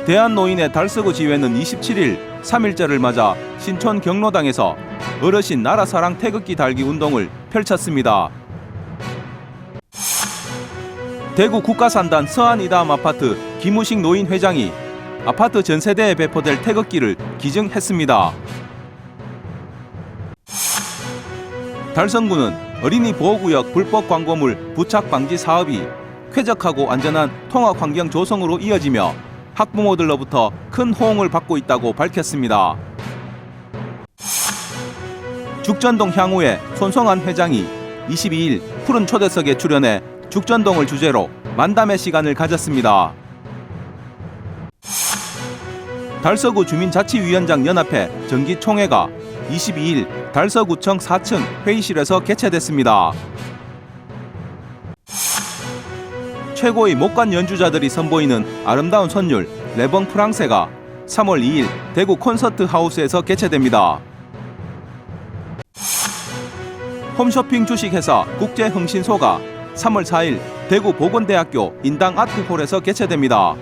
대한노인의 달서구 지회는 27일 3.1절을 맞아 신촌 경로당에서 어르신 나라사랑 태극기 달기 운동을 펼쳤습니다. 대구 국가산단 서안이담 아파트 김우식 노인 회장이 아파트 전세대에 배포될 태극기를 기증했습니다. 달성구는 어린이 보호구역 불법 광고물 부착 방지 사업이 쾌적하고 안전한 통학 환경 조성으로 이어지며 학부모들로부터 큰 호응을 받고 있다고 밝혔습니다. 죽전동 향후에 손성한 회장이 22일 푸른 초대석에 출연해 죽전동을 주제로 만담의 시간을 가졌습니다. 달서구 주민자치위원장 연합회 정기총회가 22일 달서구청 4층 회의실에서 개최됐습니다. 최고의 목관 연주자들이 선보이는 아름다운 선율 레봉 프랑세가 3월 2일 대구 콘서트 하우스에서 개최됩니다. 홈쇼핑 주식회사 국제흥신소가 3월 4일 대구 보건대학교 인당 아트홀에서 개최됩니다.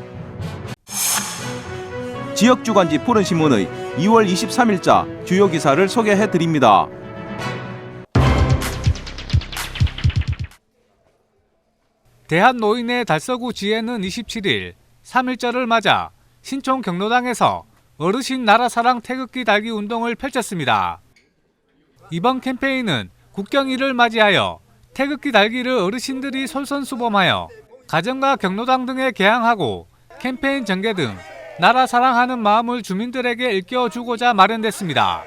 지역주간지 푸른신문의 2월 23일자 주요 기사를 소개해드립니다. 대한노인의 달서구 지회는 27일 3.1절을 맞아 신촌 경로당에서 어르신 나라사랑 태극기 달기 운동을 펼쳤습니다. 이번 캠페인은 국경일을 맞이하여 태극기 달기를 어르신들이 솔선수범하여 가정과 경로당 등에 개항하고 캠페인 전개 등 나라 사랑하는 마음을 주민들에게 일깨워주고자 마련됐습니다.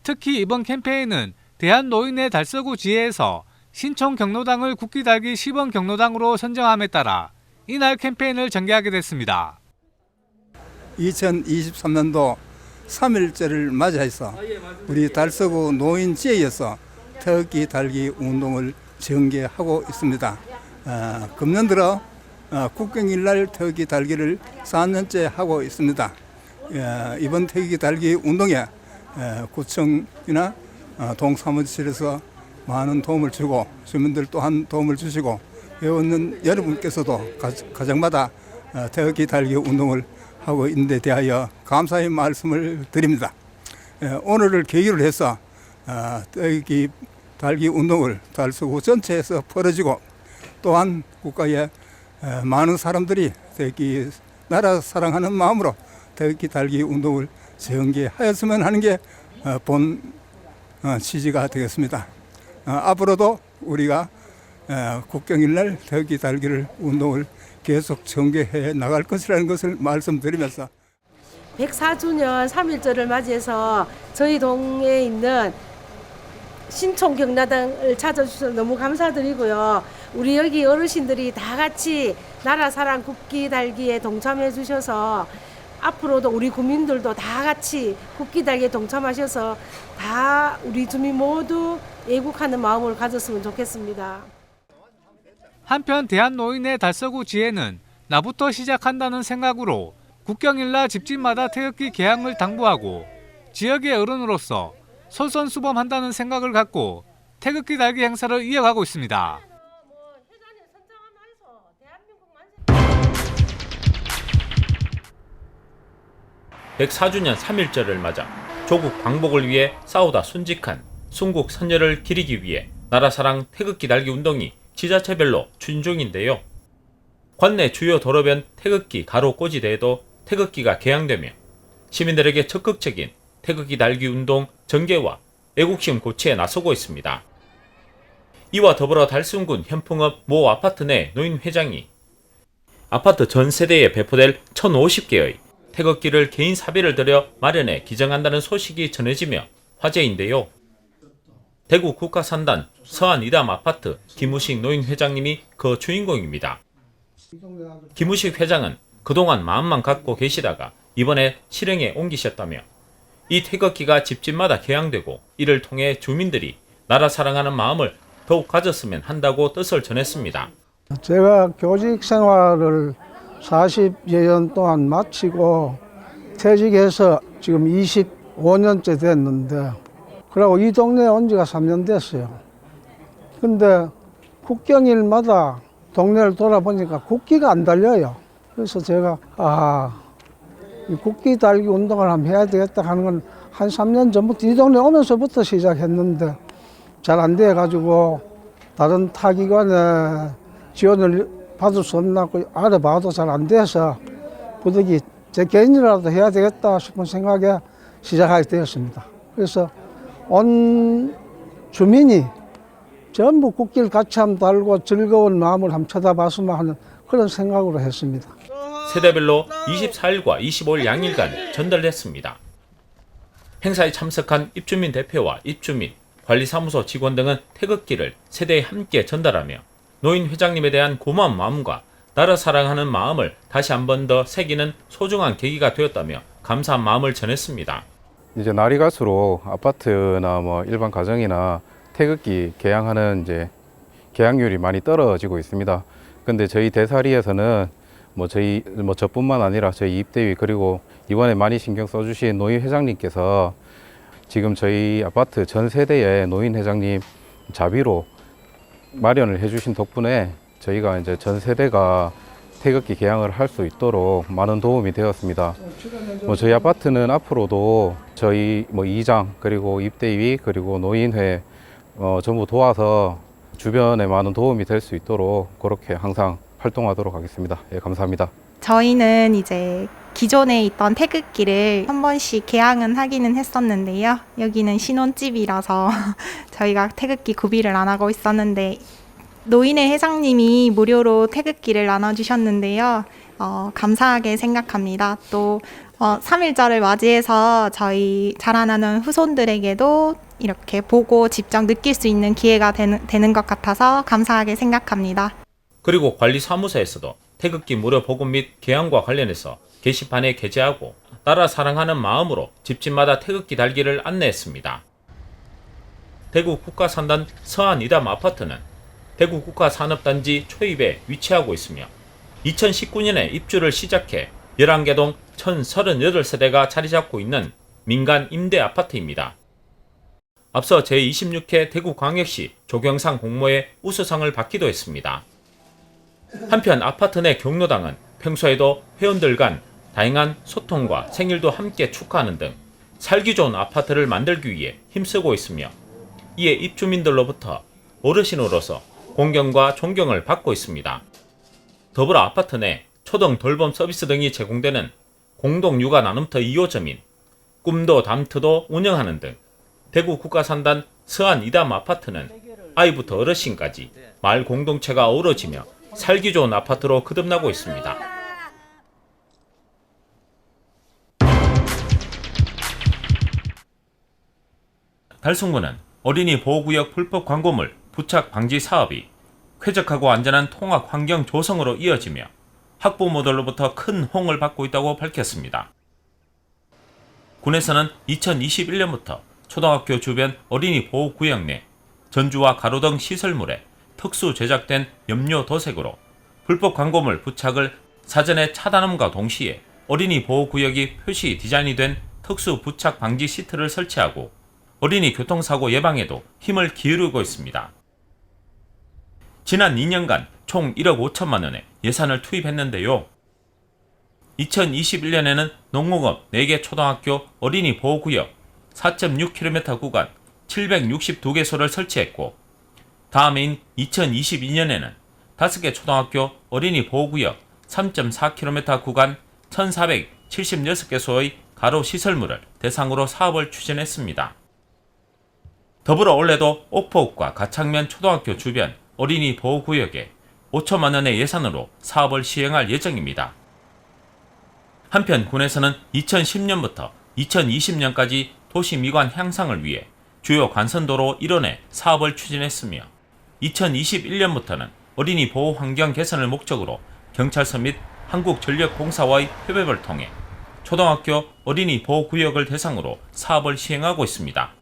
특히 이번 캠페인은 대한노인의 달서구 지회에서 신촌 경로당을 국기 달기 시범 경로당으로 선정함에 따라 이날 캠페인을 전개하게 됐습니다. 2023년도 3.1절을 맞이해서 우리 달서구 노인 지회에서 태극기 달기 운동을 전개하고 있습니다. 금년 들어 국경일날 태극기 달기를 4년째 하고 있습니다. 이번 태극기 달기 운동에 구청이나 동사무실에서 많은 도움을 주고 주민들 또한 도움을 주시고 회원은 여러분께서도 가정마다 태극기 달기 운동을 하고 있는 데 대하여 감사의 말씀을 드립니다. 오늘을 계기로 해서 태극기 달기 운동을 달서구 전체에서 벌어지고 또한 국가의 많은 사람들이 태극기 나라 사랑하는 마음으로 태극기 달기 운동을 전개하였으면 하는 게 본 취지가 되겠습니다. 앞으로도 우리가 국경일날 태극기 달기를 운동을 계속 전개해 나갈 것이라는 것을 말씀드리면서 104주년 3.1절을 맞이해서 저희 동에 있는 신촌 경로당을 찾아주셔서 너무 감사드리고요. 우리 여기 어르신들이 다 같이 나라 사랑 국기 달기에 동참해 주셔서 앞으로도 우리 국민들도 다 같이 국기 달기에 동참하셔서 다 우리 주민 모두 애국하는 마음을 가졌으면 좋겠습니다. 한편 대한노인의 달서구 지회는 나부터 시작한다는 생각으로 국경일날 집집마다 태극기 개항을 당부하고 지역의 어른으로서 솔선수범한다는 생각을 갖고 태극기 달기 행사를 이어가고 있습니다. 104주년 3.1절을 맞아 조국 방복을 위해 싸우다 순직한 순국 선열을 기리기 위해 나라사랑 태극기 달기 운동이 지자체별로 추진 중인데요. 관내 주요 도로변 태극기 가로 꽂이 대회도 태극기가 개항되며 시민들에게 적극적인 태극기 달기 운동 전개와 애국심 고취에 나서고 있습니다. 이와 더불어 달순군 현풍읍 모 아파트 내 노인 회장이 아파트 전 세대에 배포될 1,050개의 태극기를 개인 사비를 들여 마련해 기증한다는 소식이 전해지며 화제인데요. 대구 국가산단 서안이담 아파트 김우식 노인 회장님이 그 주인공입니다. 김우식 회장은 그동안 마음만 갖고 계시다가 이번에 실행에 옮기셨다며 이 태극기가 집집마다 개항되고 이를 통해 주민들이 나라 사랑하는 마음을 더욱 가졌으면 한다고 뜻을 전했습니다. 제가 교직 생활을 40여 년 동안 마치고 퇴직해서 지금 25년째 됐는데, 그리고 이 동네에 온 지가 3년 됐어요. 근데 국경일마다 동네를 돌아보니까 국기가 안 달려요. 그래서 제가 이 국기 달기 운동을 한번 해야 되겠다 하는 건 한 3년 전부터 이 동네 오면서부터 시작했는데 잘 안 돼가지고 다른 타기관에 지원을 받을 수 없나고 알아봐도 잘 안 돼서 부득이 제 개인이라도 해야 되겠다 싶은 생각에 시작하게 되었습니다. 그래서 온 주민이 전부 국기를 같이 한번 달고 즐거운 마음을 한번 쳐다봤으면 하는 그런 생각으로 했습니다. 세대별로 24일과 25일 양일간 전달됐습니다. 행사에 참석한 입주민 대표와 입주민, 관리사무소 직원 등은 태극기를 세대에 함께 전달하며 노인 회장님에 대한 고마운 마음과 나라 사랑하는 마음을 다시 한 번 더 새기는 소중한 계기가 되었다며 감사한 마음을 전했습니다. 이제 날이 갈수록 아파트나 뭐 일반 가정이나 태극기 개양하는 이제 개양률이 많이 떨어지고 있습니다. 근데 저희 대사리에서는 저뿐만 아니라 저희 입대위 그리고 이번에 많이 신경 써주신 노인 회장님께서 지금 저희 아파트 전 세대의 노인 회장님 자비로 마련을 해주신 덕분에 저희가 이제 전 세대가 태극기 개양을 할 수 있도록 많은 도움이 되었습니다. 저희 아파트는 앞으로도 저희 이장 그리고 입대위 그리고 노인회 전부 도와서 주변에 많은 도움이 될 수 있도록 그렇게 항상 활동하도록 하겠습니다. 예, 감사합니다. 저희는 이제 기존에 있던 태극기를 한 번씩 개항은 하기는 했었는데요. 여기는 신혼집이라서 저희가 태극기 구비를 안 하고 있었는데 노인회 회장님이 무료로 태극기를 나눠주셨는데요. 감사하게 생각합니다. 또 3.1절을 맞이해서 저희 자라나는 후손들에게도 이렇게 보고 직접 느낄 수 있는 기회가 되는 것 같아서 감사하게 생각합니다. 그리고 관리사무소에서도 태극기 무료 보급 및 개항과 관련해서 게시판에 게재하고 나라 사랑하는 마음으로 집집마다 태극기 달기를 안내했습니다. 대구 국가산단 서안 이담 아파트는 대구 국가산업단지 초입에 위치하고 있으며 2019년에 입주를 시작해 11개 동 1038세대가 자리 잡고 있는 민간 임대 아파트입니다. 앞서 제26회 대구광역시 조경상 공모에 우수상을 받기도 했습니다. 한편 아파트 내 경로당은 평소에도 회원들 간 다양한 소통과 생일도 함께 축하하는 등 살기 좋은 아파트를 만들기 위해 힘쓰고 있으며 이에 입주민들로부터 어르신으로서 공경과 존경을 받고 있습니다. 더불어 아파트 내 초등 돌봄 서비스 등이 제공되는 공동 육아 나눔터 2호점인 꿈도 담터도 운영하는 등 대구 국가산단 서안 이담 아파트는 아이부터 어르신까지 마을 공동체가 어우러지며 살기 좋은 아파트로 거듭나고 있습니다. 달성구는 어린이 보호구역 불법 광고물 부착 방지 사업이 쾌적하고 안전한 통학 환경 조성으로 이어지며 학부모들로부터 큰 호응을 받고 있다고 밝혔습니다. 군에서는 2021년부터 초등학교 주변 어린이 보호구역 내 전주와 가로등 시설물에 특수 제작된 염료 도색으로 불법 광고물 부착을 사전에 차단함과 동시에 어린이 보호구역이 표시 디자인이 된 특수 부착 방지 시트를 설치하고 어린이 교통사고 예방에도 힘을 기울이고 있습니다. 지난 2년간 총 1억 5천만 원의 예산을 투입했는데요. 2021년에는 농공업 4개 초등학교 어린이 보호구역 4.6km 구간 762개소를 설치했고 다음해인 2022년에는 5개 초등학교 어린이 보호구역 3.4km 구간 1476개소의 가로 시설물을 대상으로 사업을 추진했습니다. 더불어 올해도 옥포읍과 가창면 초등학교 주변 어린이 보호구역에 5천만 원의 예산으로 사업을 시행할 예정입니다. 한편 군에서는 2010년부터 2020년까지 도시 미관 향상을 위해 주요 관선도로 일원에 사업을 추진했으며 2021년부터는 어린이 보호 환경 개선을 목적으로 경찰서 및 한국전력공사와의 협업을 통해 초등학교 어린이 보호구역을 대상으로 사업을 시행하고 있습니다.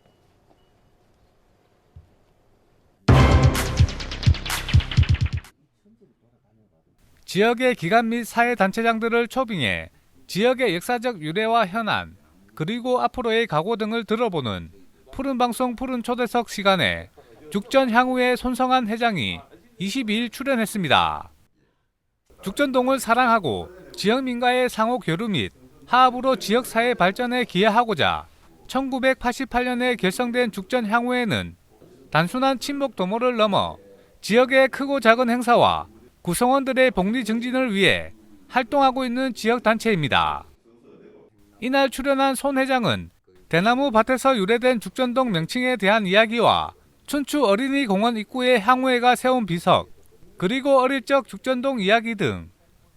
지역의 기관 및 사회단체장들을 초빙해 지역의 역사적 유래와 현안, 그리고 앞으로의 각오 등을 들어보는 푸른방송 푸른초대석 시간에 죽전 향후의 손성한 회장이 22일 출연했습니다. 죽전동을 사랑하고 지역민과의 상호 교류 및 화합으로 지역사회 발전에 기여하고자 1988년에 결성된 죽전향후회는 단순한 친목 도모를 넘어 지역의 크고 작은 행사와 구성원들의 복리 증진을 위해 활동하고 있는 지역단체입니다. 이날 출연한 손 회장은 대나무 밭에서 유래된 죽전동 명칭에 대한 이야기와 춘추 어린이공원 입구에 향후회가 세운 비석, 그리고 어릴 적 죽전동 이야기 등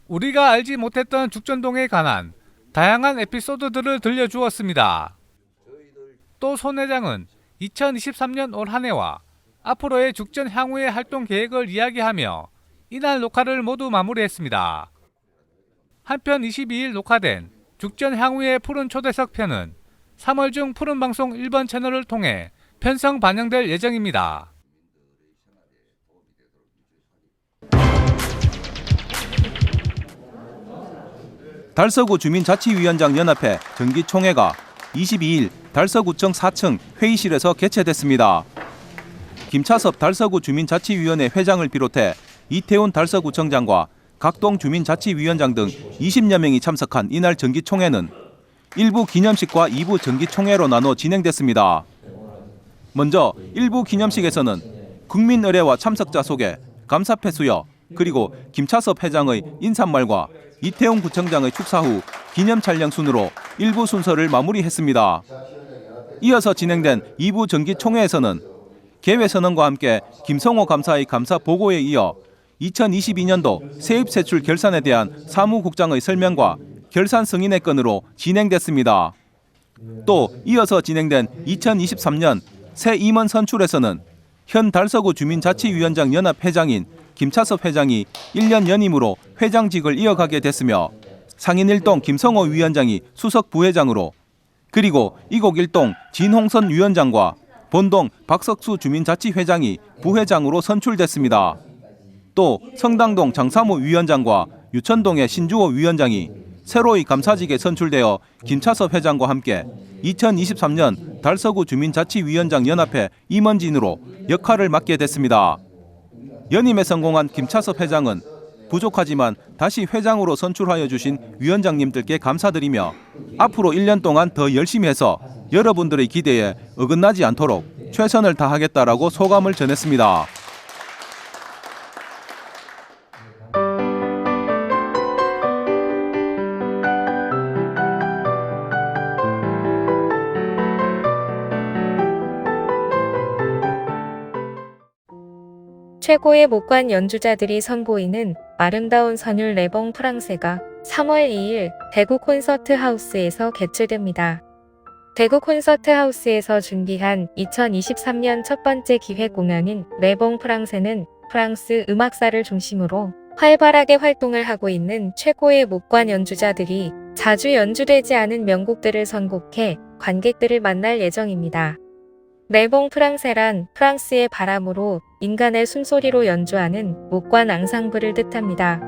우리가 알지 못했던 죽전동에 관한 다양한 에피소드들을 들려주었습니다. 또 손 회장은 2023년 올 한 해와 앞으로의 죽전 향후의 활동 계획을 이야기하며 이날 녹화를 모두 마무리했습니다. 한편 22일 녹화된 죽전 향후의 푸른 초대석 편은 3월 중 푸른방송 1번 채널을 통해 편성 반영될 예정입니다. 달서구 주민자치위원장 연합회 정기총회가 22일 달서구청 4층 회의실에서 개최됐습니다. 김차섭 달서구 주민자치위원회 회장을 비롯해 이태훈 달서구청장과 각동 주민자치위원장 등 20여 명이 참석한 이날 정기총회는 1부 기념식과 2부 정기총회로 나눠 진행됐습니다. 먼저 1부 기념식에서는 국민 의례와 참석자 소개, 감사패 수여, 그리고 김차섭 회장의 인사말과 이태훈 구청장의 축사 후 기념 촬영 순으로 1부 순서를 마무리했습니다. 이어서 진행된 2부 정기총회에서는 개회선언과 함께 김성호 감사의 감사 보고에 이어 2022년도 세입세출 결산에 대한 사무국장의 설명과 결산 승인의 건으로 진행됐습니다. 또 이어서 진행된 2023년 새 임원 선출에서는 현 달서구 주민자치위원장 연합 회장인 김차섭 회장이 1년 연임으로 회장직을 이어가게 됐으며 상인 1동 김성호 위원장이 수석 부회장으로, 그리고 이곡 1동 진홍선 위원장과 본동 박석수 주민자치회장이 부회장으로 선출됐습니다. 또 성당동 장사모 위원장과 유천동의 신주호 위원장이 새로이 감사직에 선출되어 김차섭 회장과 함께 2023년 달서구 주민자치위원장 연합회 임원진으로 역할을 맡게 됐습니다. 연임에 성공한 김차섭 회장은 부족하지만 다시 회장으로 선출하여 주신 위원장님들께 감사드리며 앞으로 1년 동안 더 열심히 해서 여러분들의 기대에 어긋나지 않도록 최선을 다하겠다라고 소감을 전했습니다. 최고의 목관 연주자들이 선보이는 아름다운 선율 레봉 프랑세가 3월 2일 대구 콘서트 하우스에서 개최됩니다. 대구 콘서트 하우스에서 준비한 2023년 첫 번째 기획 공연인 레봉 프랑세는 프랑스 음악사를 중심으로 활발하게 활동을 하고 있는 최고의 목관 연주자들이 자주 연주되지 않은 명곡들을 선곡해 관객들을 만날 예정입니다. 레봉 프랑세란 프랑스의 바람으로 인간의 숨소리로 연주하는 목관 앙상블을 뜻합니다.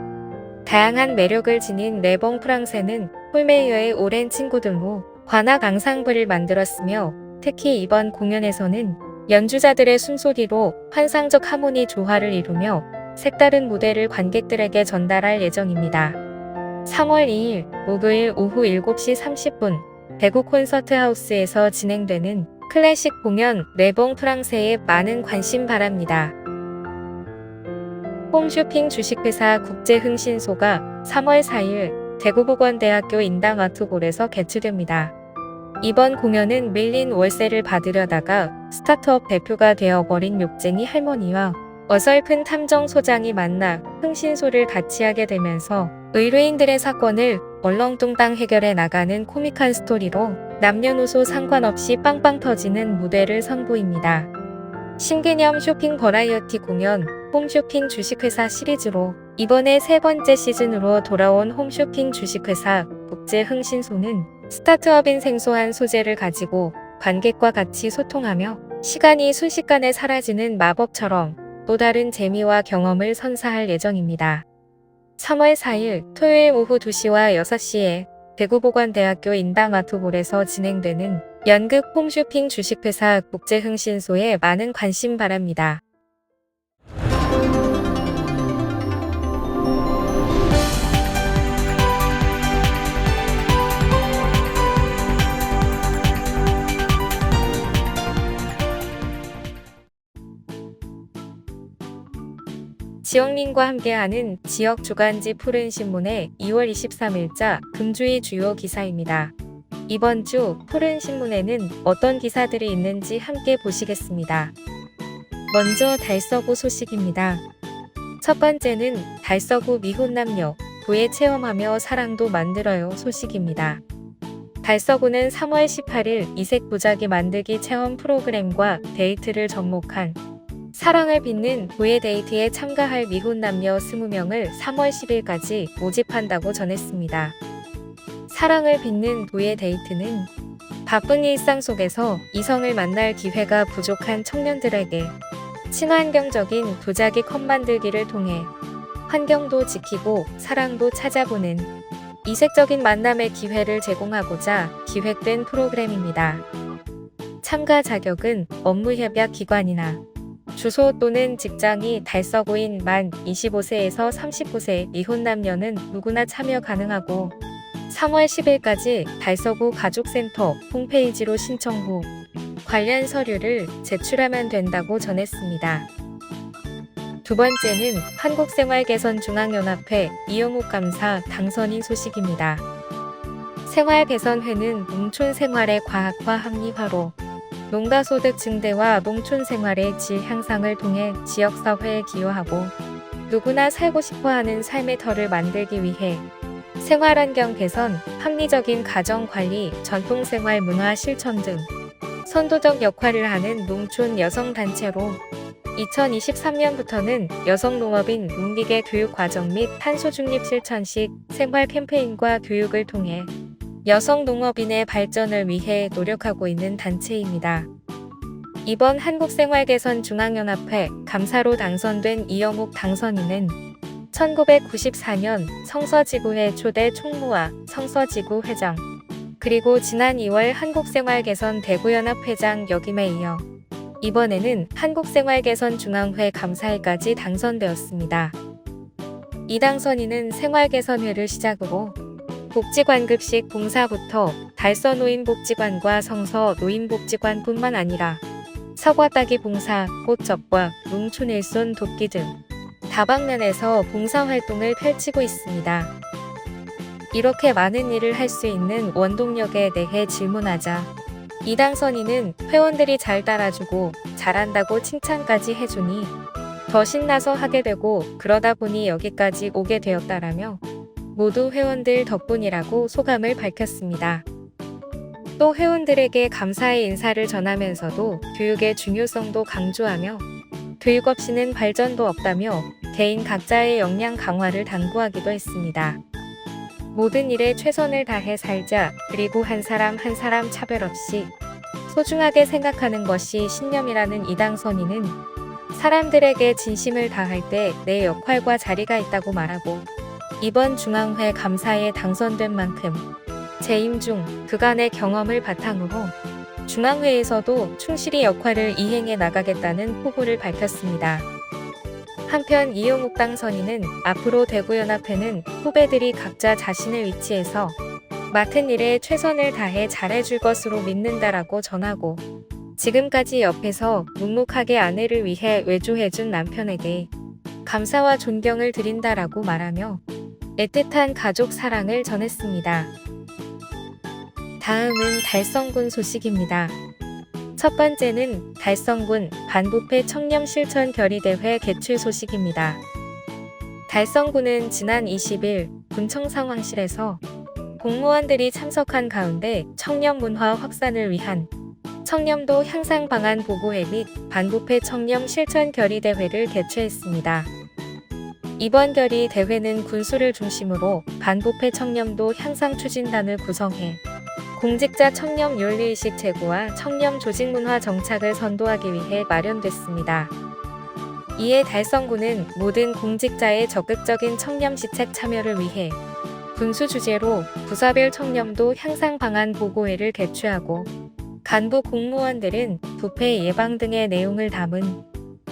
다양한 매력을 지닌 레봉 프랑세는 홀메이어의 오랜 친구들로 관악 앙상블을 만들었으며 특히 이번 공연에서는 연주자들의 숨소리로 환상적 하모니 조화를 이루며 색다른 무대를 관객들에게 전달할 예정입니다. 3월 2일 목요일 오후 7시 30분 대구 콘서트 하우스에서 진행되는 클래식 공연 레봉 프랑세에 많은 관심 바랍니다. 홈쇼핑 주식회사 국제흥신소가 3월 4일 대구보건대학교 인당 아트홀에서 개최됩니다. 이번 공연은 밀린 월세를 받으려다가 스타트업 대표가 되어버린 욕쟁이 할머니와 어설픈 탐정 소장이 만나 흥신소를 같이 하게 되면서 의뢰인들의 사건을 얼렁뚱땅 해결해 나가는 코믹한 스토리로 남녀노소 상관없이 빵빵 터지는 무대를 선보입니다. 신개념 쇼핑 버라이어티 공연 홈쇼핑 주식회사 시리즈로 이번에 세 번째 시즌으로 돌아온 홈쇼핑 주식회사 국제흥신소는 스타트업인 생소한 소재를 가지고 관객과 같이 소통하며 시간이 순식간에 사라지는 마법처럼 또 다른 재미와 경험을 선사할 예정입니다. 3월 4일 토요일 오후 2시와 6시에 대구보건대학교 인당아트홀에서 진행되는 연극 홈쇼핑 주식회사 국제흥신소에 많은 관심 바랍니다. 지영민과 함께하는 지역 주간지 푸른신문의 2월 23일자 금주의 주요 기사입니다. 이번 주 푸른신문에는 어떤 기사들이 있는지 함께 보시겠습니다. 먼저 달서구 소식입니다. 첫 번째는 달서구 미혼남녀 부에 체험하며 사랑도 만들어요 소식입니다. 달서구는 3월 18일 이색 도자기 만들기 체험 프로그램과 데이트를 접목한 사랑을 빚는 부의 데이트에 참가할 미혼 남녀 20명을 3월 10일까지 모집한다고 전했습니다. 사랑을 빚는 부의 데이트는 바쁜 일상 속에서 이성을 만날 기회가 부족한 청년들에게 친환경적인 도자기 컵 만들기를 통해 환경도 지키고 사랑도 찾아보는 이색적인 만남의 기회를 제공하고자 기획된 프로그램입니다. 참가 자격은 업무협약 기관이나 주소 또는 직장이 달서구인 만 25세에서 39세 미혼 남녀는 누구나 참여 가능하고 3월 10일까지 달서구 가족센터 홈페이지로 신청 후 관련 서류를 제출하면 된다고 전했습니다. 두 번째는 한국생활개선중앙연합회 이영욱 감사 당선인 소식입니다. 생활개선회는 농촌생활의 과학화 합리화로 농가소득 증대와 농촌생활의 질 향상을 통해 지역사회에 기여하고 누구나 살고 싶어하는 삶의 터를 만들기 위해 생활환경 개선, 합리적인 가정관리, 전통생활 문화 실천 등 선도적 역할을 하는 농촌 여성단체로 2023년부터는 여성농업인 농기계 교육과정 및 탄소중립 실천식 생활 캠페인과 교육을 통해 여성 농업인의 발전을 위해 노력하고 있는 단체입니다. 이번 한국생활개선중앙연합회 감사로 당선된 이영욱 당선인은 1994년 성서지구회 초대 총무와 성서지구 회장, 그리고 지난 2월 한국생활개선 대구연합 회장 역임에 이어 이번에는 한국생활개선중앙회 감사회까지 당선되었습니다. 이 당선인은 생활개선회를 시작으로 복지관급식 봉사부터 달서 노인복지관과 성서 노인복지관뿐만 아니라 사과 따기 봉사, 꽃 접과 농촌 일손 돕기 등 다방면에서 봉사활동을 펼치고 있습니다. 이렇게 많은 일을 할 수 있는 원동력에 대해 질문하자 이 당선인은 회원들이 잘 따라주고 잘한다고 칭찬까지 해주니 더 신나서 하게 되고 그러다 보니 여기까지 오게 되었다라며 모두 회원들 덕분이라고 소감을 밝혔습니다. 또 회원들에게 감사의 인사를 전하면서도 교육의 중요성도 강조하며 교육 없이는 발전도 없다며 개인 각자의 역량 강화를 당부하기도 했습니다. 모든 일에 최선을 다해 살자, 그리고 한 사람 한 사람 차별 없이 소중하게 생각하는 것이 신념이라는 이 당선인은 사람들에게 진심을 다할 때 내 역할과 자리가 있다고 말하고 이번 중앙회 감사에 당선된 만큼 재임 중 그간의 경험을 바탕으로 중앙회에서도 충실히 역할을 이행해 나가겠다는 포부를 밝혔습니다. 한편 이영욱 당선인은 앞으로 대구연합회는 후배들이 각자 자신의 위치에서 맡은 일에 최선을 다해 잘해줄 것으로 믿는다라고 전하고 지금까지 옆에서 묵묵하게 아내를 위해 외조해준 남편에게 감사와 존경을 드린다라고 말하며 애틋한 가족 사랑을 전했습니다. 다음은 달성군 소식입니다. 첫 번째는 달성군 반부패 청렴 실천 결의대회 개최 소식입니다. 달성군은 지난 20일 군청 상황실에서 공무원들이 참석한 가운데 청렴 문화 확산을 위한 청렴도 향상 방안 보고회 및 반부패 청렴 실천 결의대회를 개최했습니다. 이번 결의대회는 군수를 중심으로 반부패 청렴도 향상 추진단을 구성해 공직자 청렴 윤리의식 제고와 청렴 조직 문화 정착을 선도하기 위해 마련됐습니다. 이에 달성군은 모든 공직자의 적극적인 청렴 시책 참여를 위해 군수 주재로 부서별 청렴도 향상 방안 보고회를 개최하고 간부 공무원들은 부패 예방 등의 내용을 담은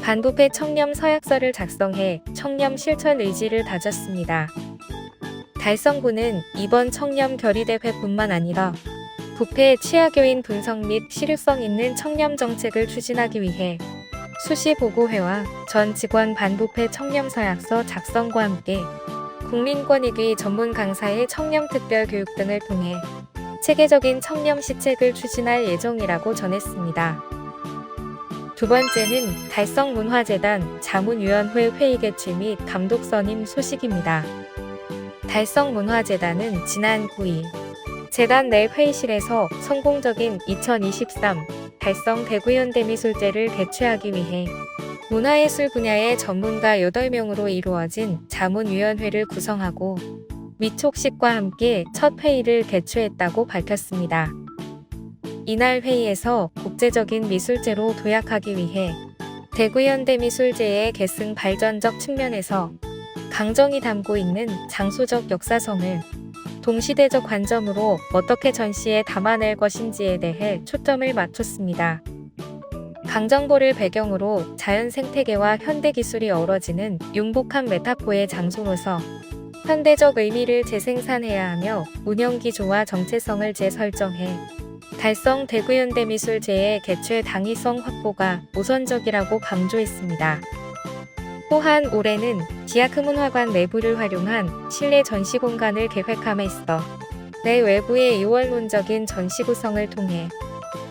반부패 청렴 서약서를 작성해 청렴 실천 의지를 다졌습니다. 달성군은 이번 청렴 결의대회뿐만 아니라 부패 치아교인 분석 및 실효성 있는 청렴 정책을 추진하기 위해 수시 보고회와 전 직원 반부패 청렴 서약서 작성과 함께 국민권익위 전문 강사의 청렴 특별 교육 등을 통해 체계적인 청렴 시책을 추진할 예정이라고 전했습니다. 두 번째는 달성문화재단 자문위원회 회의 개최 및 감독 선임 소식입니다. 달성문화재단은 지난 9일 재단 내 회의실에서 성공적인 2023 달성 대구현대미술제를 개최하기 위해 문화예술 분야의 전문가 8명으로 이루어진 자문위원회를 구성하고 위촉식과 함께 첫 회의를 개최했다고 밝혔습니다. 이날 회의에서 국제적인 미술제로 도약하기 위해 대구현대미술제의 계승 발전적 측면에서 강정이 담고 있는 장소적 역사성을 동시대적 관점으로 어떻게 전시에 담아낼 것인지에 대해 초점을 맞췄습니다. 강정보를 배경으로 자연 생태계와 현대 기술이 어우러지는 융복한 메타포의 장소로서 현대적 의미를 재생산해야 하며 운영기조와 정체성을 재설정해 달성 대구현대미술제의 개최 당위성 확보가 우선적이라고 강조했습니다. 또한 올해는 디아크문화관 내부를 활용한 실내 전시 공간을 계획함에 있어 내 외부의 유월론적인 전시 구성을 통해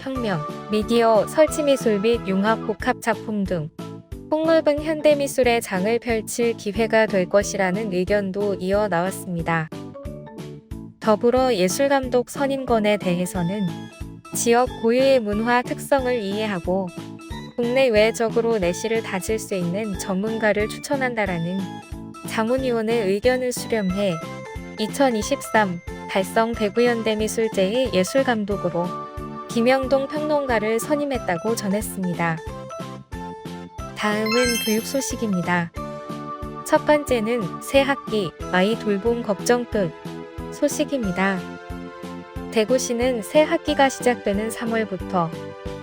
혁명, 미디어, 설치미술 및 융합 복합 작품 등 폭넓은 현대미술의 장을 펼칠 기회가 될 것이라는 의견도 이어 나왔습니다. 더불어 예술감독 선임권에 대해서는 지역 고유의 문화 특성을 이해하고 국내외적으로 내실을 다질 수 있는 전문가를 추천한다라는 자문위원의 의견을 수렴해 2023 달성 대구현대미술제의 예술감독으로 김영동 평론가를 선임했다고 전했습니다. 다음은 교육 소식입니다. 첫 번째는 새 학기 아이 돌봄 걱정 끝 소식입니다. 대구시는 새 학기가 시작되는 3월부터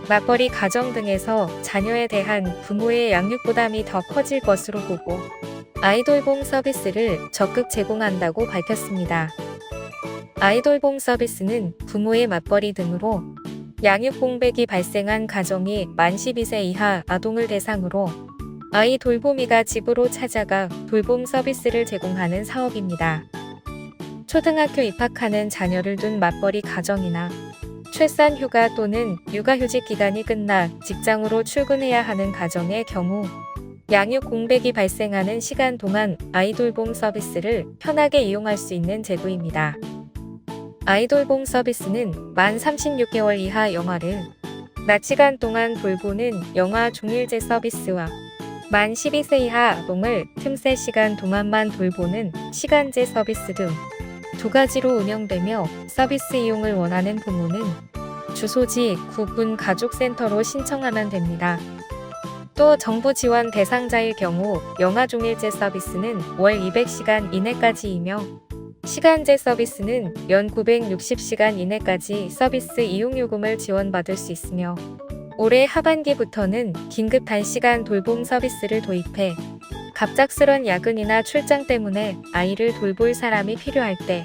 맞벌이 가정 등에서 자녀에 대한 부모의 양육 부담이 더 커질 것으로 보고 아이돌봄 서비스를 적극 제공한다고 밝혔습니다. 아이돌봄 서비스는 부모의 맞벌이 등으로 양육 공백이 발생한 가정이 만 12세 이하 아동을 대상으로 아이 돌보미가 집으로 찾아가 돌봄 서비스를 제공하는 사업입니다. 초등학교 입학하는 자녀를 둔 맞벌이 가정이나 출산 휴가 또는 육아휴직 기간이 끝나 직장으로 출근해야 하는 가정의 경우 양육 공백이 발생하는 시간 동안 아이돌봄 서비스를 편하게 이용할 수 있는 제도입니다. 아이돌봄 서비스는 만 36개월 이하 영아를 낮 시간 동안 돌보는 영아 종일제 서비스와 만 12세 이하 아동을 틈새 시간 동안만 돌보는 시간제 서비스 등 두 가지로 운영되며 서비스 이용을 원하는 부모는 주소지 구군 가족센터로 신청하면 됩니다. 또 정부 지원 대상자일 경우 영아 종일제 서비스는 월 200시간 이내까지이며 시간제 서비스는 연 960시간 이내까지 서비스 이용 요금을 지원받을 수 있으며 올해 하반기부터는 긴급 단시간 돌봄 서비스를 도입해 갑작스런 야근이나 출장 때문에 아이를 돌볼 사람이 필요할 때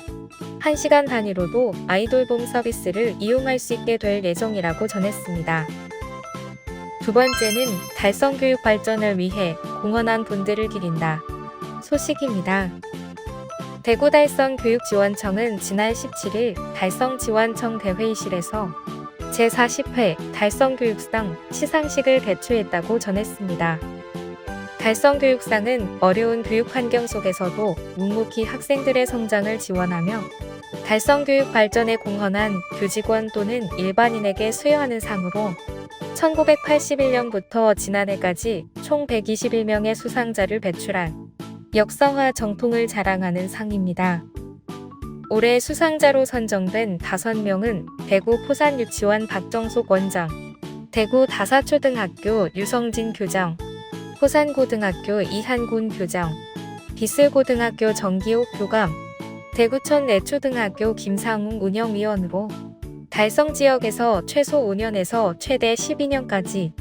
1시간 단위로도 아이돌봄 서비스를 이용할 수 있게 될 예정이라고 전했습니다. 두 번째는 달성 교육 발전을 위해 공헌한 분들을 기린다 소식입니다. 대구 달성 교육지원청은 지난 17일 달성지원청 대회의실에서 제40회 달성교육상 시상식을 개최했다고 전했습니다. 달성교육상은 어려운 교육 환경 속에서도 묵묵히 학생들의 성장을 지원하며 달성교육 발전에 공헌한 교직원 또는 일반인에게 수여하는 상으로 1981년부터 지난해까지 총 121명의 수상자를 배출한 역사와 정통을 자랑하는 상입니다. 올해 수상자로 선정된 5명은 대구 포산유치원 박정속 원장, 대구 다사초등학교 유성진 교장, 포산고등학교 이한군 교장, 비슬고등학교 정기옥 교감, 대구천 내초등학교 김상웅 운영위원으로 달성 지역에서 최소 5년에서 최대 12년까지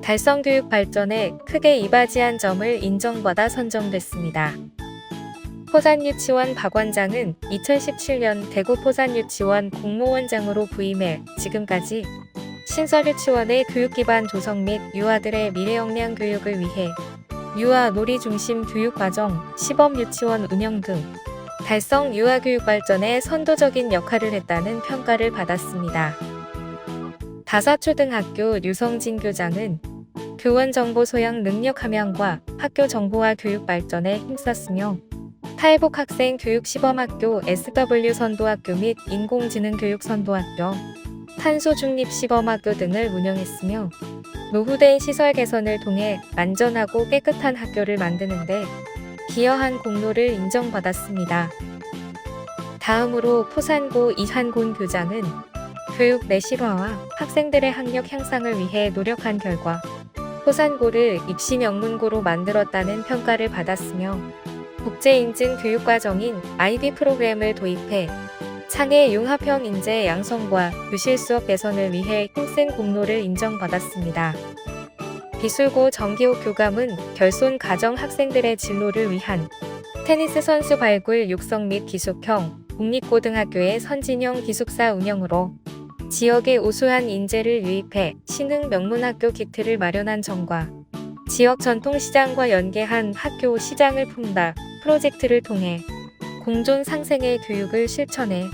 달성 교육 발전에 크게 이바지한 점을 인정받아 선정됐습니다. 포산유치원 박 원장은 2017년 대구 포산유치원 공모원장으로 부임해 지금까지 신설유치원의 교육기반 조성 및 유아들의 미래역량 교육을 위해 유아 놀이 중심 교육과정, 시범유치원 운영 등 달성 유아교육 발전에 선도적인 역할을 했다는 평가를 받았습니다. 다사초등학교 류성진 교장은 교원 정보 소양 능력 함양과 학교 정보화 교육 발전에 힘썼으며 탈북 학생 교육 시범학교 SW 선도학교 및 인공지능 교육 선도학교, 탄소 중립 시범학교 등을 운영했으며 노후된 시설 개선을 통해 안전하고 깨끗한 학교를 만드는 데 기여한 공로를 인정받았습니다. 다음으로 포산고 이한곤 교장은 교육 내실화와 학생들의 학력 향상을 위해 노력한 결과 포산고를 입시 명문고로 만들었다는 평가를 받았으며 국제인증 교육과정인 IB 프로그램을 도입해 장애 융합형 인재 양성과 교실 수업 개선을 위해 힘쓴 공로를 인정받았습니다. 비술고 정기옥 교감은 결손 가정 학생들의 진로를 위한 테니스 선수 발굴 육성 및 기숙형 국립고등학교의 선진형 기숙사 운영으로 지역의 우수한 인재를 유입해 신흥 명문학교 기틀을 마련한 점과 지역 전통시장과 연계한 학교 시장을 품다 프로젝트를 통해 공존 상생의 교육을 실천해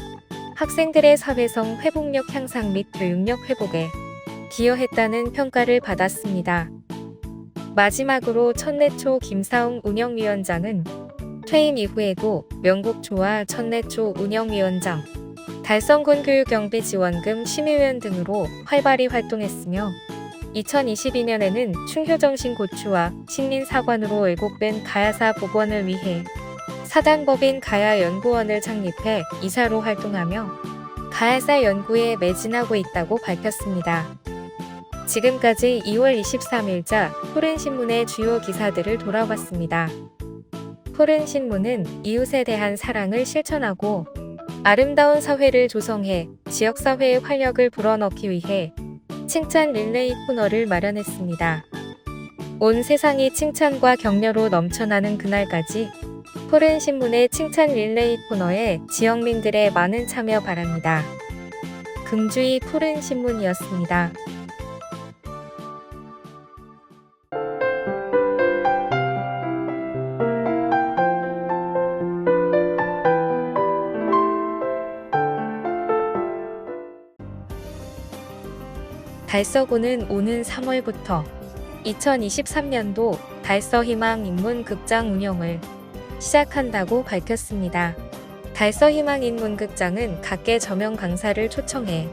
학생들의 사회성 회복력 향상 및 교육력 회복에 기여했다는 평가를 받았습니다. 마지막으로 천내초 김사웅 운영위원장은 퇴임 이후에도 명국초와 천내초 운영위원장, 달성군 교육경비지원금 심의위원 등으로 활발히 활동했으며 2022년에는 충효정신고추와 식민사관으로 왜곡된 가야사 복원을 위해 사단법인 가야연구원을 창립해 이사로 활동하며 가야사 연구에 매진하고 있다고 밝혔습니다. 지금까지 2월 23일자 푸른신문의 주요 기사들을 돌아봤습니다. 푸른신문은 이웃에 대한 사랑을 실천하고 아름다운 사회를 조성해 지역사회의 활력을 불어넣기 위해 칭찬 릴레이 코너를 마련했습니다. 온 세상이 칭찬과 격려로 넘쳐나는 그날까지 푸른신문의 칭찬 릴레이 코너에 지역민들의 많은 참여 바랍니다. 금주의 푸른신문이었습니다. 달서구는 오는 3월부터 2023년도 달서희망 인문극장 운영을 시작한다고 밝혔습니다. 달서희망 인문극장은 각계 저명 강사를 초청해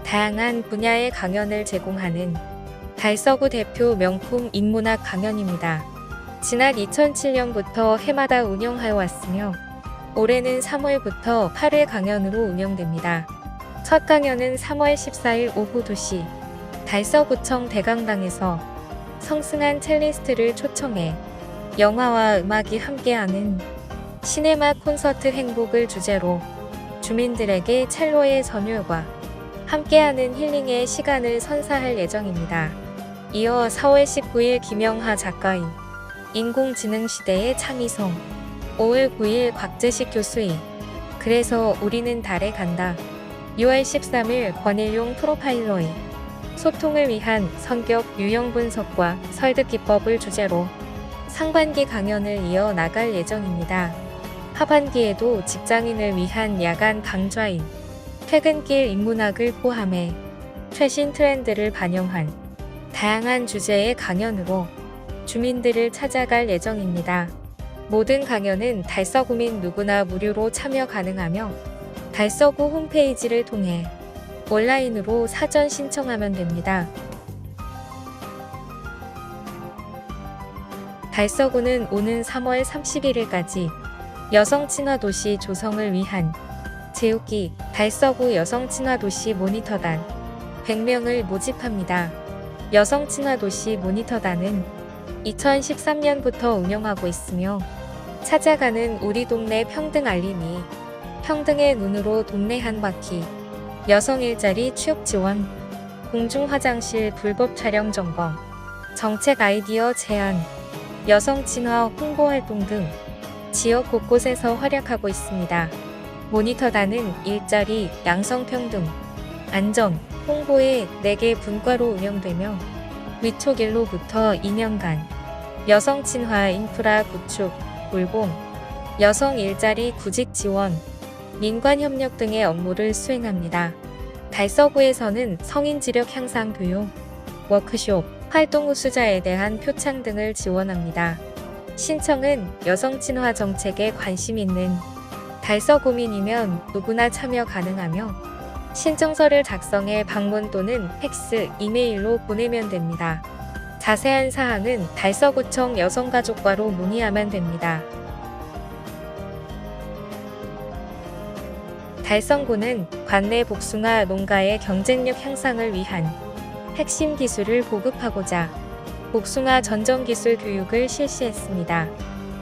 다양한 분야의 강연을 제공하는 달서구 대표 명품 인문학 강연입니다. 지난 2007년부터 해마다 운영하여 왔으며 올해는 3월부터 8회 강연으로 운영됩니다. 첫 강연은 3월 14일 오후 2시 달서구청 대강당에서 성승한 첼리스트를 초청해 영화와 음악이 함께하는 시네마 콘서트 행복을 주제로 주민들에게 첼로의 전율과 함께하는 힐링의 시간을 선사할 예정입니다. 이어 4월 19일 김영하 작가의 인공지능 시대의 창의성, 5월 9일 곽재식 교수의 그래서 우리는 달에 간다, 6월 13일 권일용 프로파일러의 소통을 위한 성격 유형 분석과 설득 기법을 주제로 상반기 강연을 이어 나갈 예정입니다. 하반기에도 직장인을 위한 야간 강좌인 퇴근길 인문학을 포함해 최신 트렌드를 반영한 다양한 주제의 강연으로 주민들을 찾아갈 예정입니다. 모든 강연은 달서구민 누구나 무료로 참여 가능하며 달서구 홈페이지를 통해 온라인으로 사전 신청하면 됩니다. 달서구는 오는 3월 31일까지 여성친화도시 조성을 위한 제6기 달서구 여성친화도시 모니터단 100명을 모집합니다. 여성친화도시 모니터단은 2013년부터 운영하고 있으며 찾아가는 우리 동네 평등 알림이 평등의 눈으로 동네 한 바퀴, 여성 일자리 취업 지원, 공중 화장실 불법 촬영 점검, 정책 아이디어 제안, 여성 친화 홍보 활동 등 지역 곳곳에서 활약하고 있습니다. 모니터단은 일자리, 양성평등, 안전, 홍보의 4개 분과로 운영되며 위촉 1로부터 2년간 여성 친화 인프라 구축, 돌봄, 여성 일자리 구직 지원, 민관 협력 등의 업무를 수행합니다. 달서구에서는 성인 지력 향상 교육, 워크숍, 활동 우수자에 대한 표창 등을 지원합니다. 신청은 여성 친화 정책에 관심 있는 달서구민이면 누구나 참여 가능하며 신청서를 작성해 방문 또는 팩스, 이메일로 보내면 됩니다. 자세한 사항은 달서구청 여성가족과로 문의하면 됩니다. 달성구는 관내 복숭아 농가의 경쟁력 향상을 위한 핵심 기술을 보급하고자 복숭아 전정기술 교육을 실시했습니다.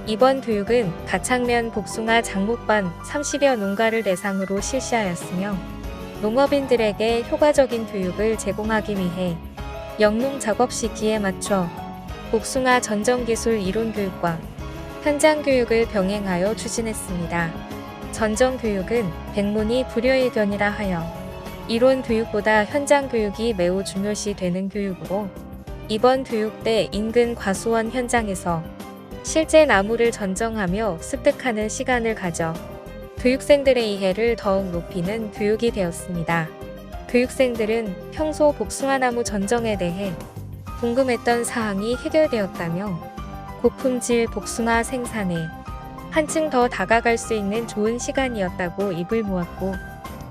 이번 교육은 가창면 복숭아 장목반 30여 농가를 대상으로 실시하였으며 농업인들에게 효과적인 교육을 제공하기 위해 영농 작업 시기에 맞춰 복숭아 전정기술 이론교육과 현장교육을 병행하여 추진했습니다. 전정교육은 백문이 불여일견이라 하여 이론 교육보다 현장 교육이 매우 중요시 되는 교육으로 이번 교육 때 인근 과수원 현장에서 실제 나무를 전정하며 습득하는 시간을 가져 교육생들의 이해를 더욱 높이는 교육이 되었습니다. 교육생들은 평소 복숭아나무 전정에 대해 궁금했던 사항이 해결되었다며 고품질 복숭아 생산에 한층 더 다가갈 수 있는 좋은 시간이었다고 입을 모았고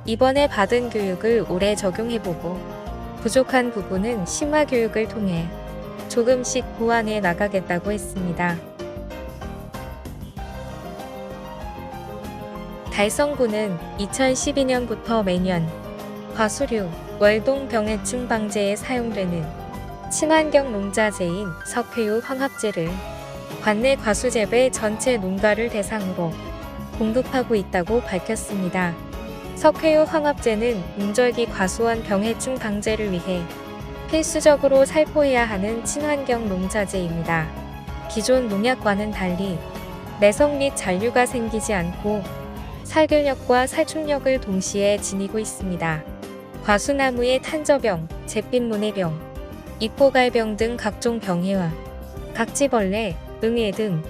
이번에 받은 교육을 오래 적용해보고 부족한 부분은 심화 교육을 통해 조금씩 보완해 나가겠다고 했습니다. 달성구는 2012년부터 매년 과수류, 월동 병해충 방제에 사용되는 친환경 농자재인 석회유 황합제를 관내 과수재배 전체 농가를 대상으로 공급하고 있다고 밝혔습니다. 석회유 황합제는 문절기 과수원 병해충 방제를 위해 필수적으로 살포해야 하는 친환경 농자재입니다. 기존 농약과는 달리 내성 및 잔류가 생기지 않고 살균력과 살충력을 동시에 지니고 있습니다. 과수나무의 탄저병, 잿빛모내병, 이포갈병 등 각종 병해와 각지벌레, 응애 등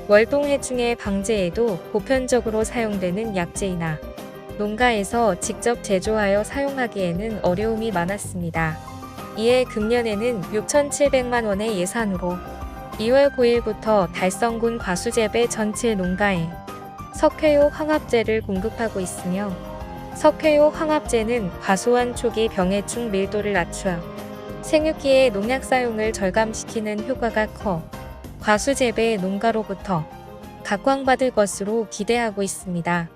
월동해충의 방제에도 보편적으로 사용되는 약재이나 농가에서 직접 제조하여 사용하기에는 어려움이 많았습니다. 이에 금년에는 6,700만 원의 예산으로 2월 9일부터 달성군 과수재배 전체 농가에 석회유 황합제를 공급하고 있으며 석회유 황합제는 과수원 초기 병해충 밀도를 낮추어 생육기의 농약 사용을 절감시키는 효과가 커 과수재배 농가로부터 각광받을 것으로 기대하고 있습니다.